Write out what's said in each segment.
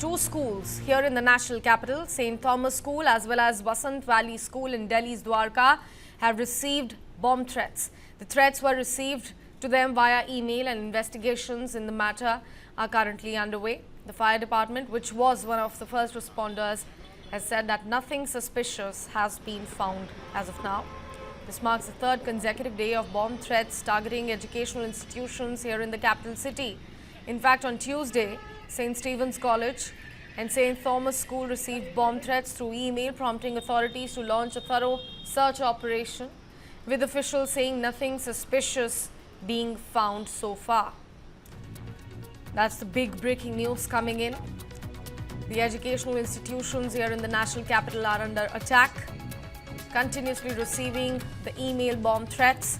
two schools here in the national capital, St. Thomas School as well as Vasant Valley School in Delhi's Dwarka, have received bomb threats. The threats were received to them via email and investigations in the matter are currently underway. The fire department, which was one of the first responders, has said that nothing suspicious has been found as of now. This marks the third consecutive day of bomb threats targeting educational institutions here in the capital city. In fact, on Tuesday, St. Stephen's College and St. Thomas School received bomb threats through email, prompting authorities to launch a thorough search operation, with officials saying nothing suspicious being found so far. That's the big breaking news coming in. The educational institutions here in the national capital are under attack, continuously receiving the email bomb threats.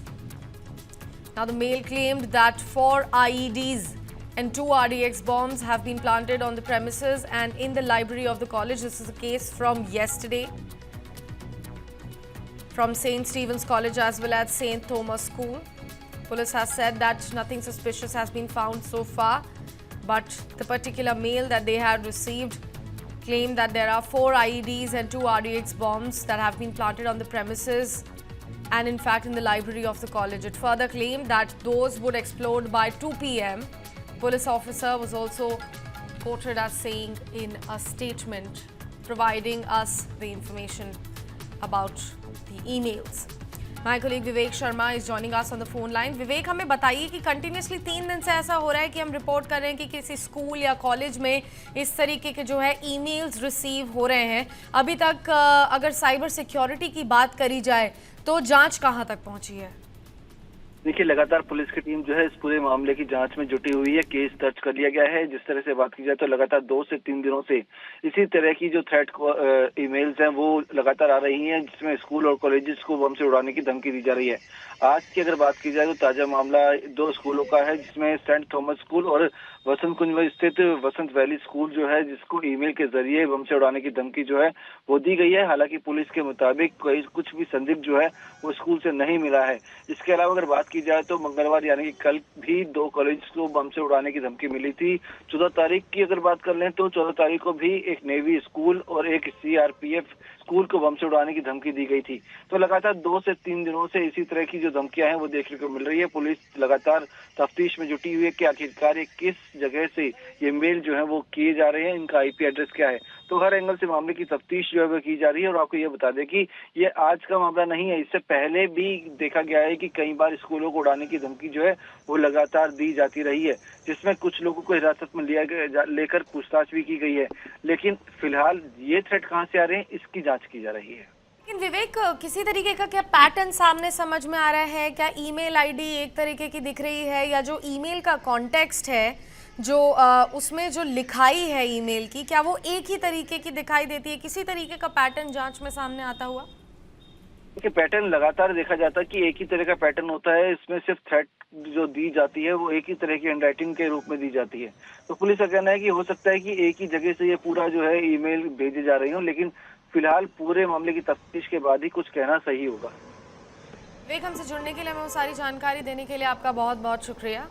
Now, the mail claimed that 4 IEDs and 2 RDX bombs have been planted on the premises and in the library of the college. This is a case from yesterday from St. Stephen's College as well as St. Thomas School. Police has said that nothing suspicious has been found so far, but the particular mail that they had received claimed that there are 4 IEDs and 2 RDX bombs that have been planted on the premises and in fact in the library of the college. It further claimed that those would explode by 2 p.m. Police officer was also quoted as saying in a statement, providing us the information about the emails. My colleague Vivek Sharma is joining us on the phone line. Vivek, हमें बताइए कि continuously 3 दिन से ऐसा हो रहा है कि हम रिपोर्ट कर रहे हैं कि किसी स्कूल या कॉलेज में इस तरीके के जो है ईमेल्स रिसीव हो रहे हैं। अभी तक अगर साइबर सिक्योरिटी की बात करी जाए तो जांच कहां तक पहुंची है? देखिए, लगातार पुलिस की टीम जो है इस पूरे मामले की जांच में जुटी हुई है। केस दर्ज कर लिया गया है। जिस तरह से बात की जाए तो लगातार 2 से 3 दिनों से इसी तरह की जो थ्रेट ईमेल्स हैं वो लगातार आ रही हैं, जिसमें स्कूल और कॉलेजेस को बम से उड़ाने की धमकी दी जा रही है। आज की अगर बात की जाए तो ताजा मामला 2 स्कूलों का है, जिसमें सेंट थॉमस स्कूल और वसंत कुंज में स्थित वसंत वैली स्कूल जो है, जिसको ईमेल के जरिए बम से उड़ाने की धमकी जो है वो दी गई है। हालांकि पुलिस के मुताबिक कोई कुछ भी संदिग्ध जो है वो स्कूल से नहीं मिला है। इसके अलावा अगर बात की जाए तो मंगलवार यानी कि कल भी 2 कॉलेज को बम से उड़ाने की धमकी मिली थी। 14 तारीख की अगर बात कर लें तो 14 तारीख को भी एक नेवी स्कूल और एक CRPF स्कूल को बम से उड़ाने की धमकी दी गई थी। तो लगातार 2 से 3 दिनों से इसी तरह की जो धमकियां हैं वो देखने को मिल रही है। पुलिस लगातार तफ्तीश में जुटी हुई है कि आखिरकार ये किस जगह से ये मेल जो है वो किए जा रहे हैं, इनका IP एड्रेस क्या है। तो हर एंगल से मामले की तफ्तीश जो है वो की जा रही है। और आपको ये बता दें कि ये आज का मामला नहीं है, इससे पहले भी देखा गया है कि कई बार स्कूलों को उड़ाने की धमकी जो है वो लगातार दी जाती रही है, जिसमें कुछ लोगों को हिरासत में लेकर पूछताछ भी की गई है। लेकिन फिलहाल ये थ्रेट कहां से आ रहे हैं इसकी जांच की जा रही है। लेकिन विवेक, किसी तरीके का क्या पैटर्न सामने समझ में आ रहा है? क्या ईमेल आईडी एक तरीके की दिख रही है या जो ईमेल का कॉन्टेक्स्ट है, जो उसमें जो लिखाई है ईमेल की, क्या वो एक ही तरीके की दिखाई देती है? किसी तरीके का पैटर्न जांच में सामने आता हुआ? देखिए, पैटर्न लगातार देखा जाता है कि एक ही तरह का पैटर्न होता है। इसमें सिर्फ थ्रेट जो दी जाती है वो एक ही तरह की हैंडराइटिंग के रूप में दी जाती है। तो पुलिस का कहना है कि हो सकता है कि एक ही जगह से ये पूरा जो है ईमेल भेजे जा रही हो, लेकिन फिलहाल पूरे मामले की तफ्तीश के बाद ही कुछ कहना सही होगा। विवेक, हमसे जुड़ने के लिए, हमें वो सारी जानकारी देने के लिए आपका बहुत बहुत शुक्रिया।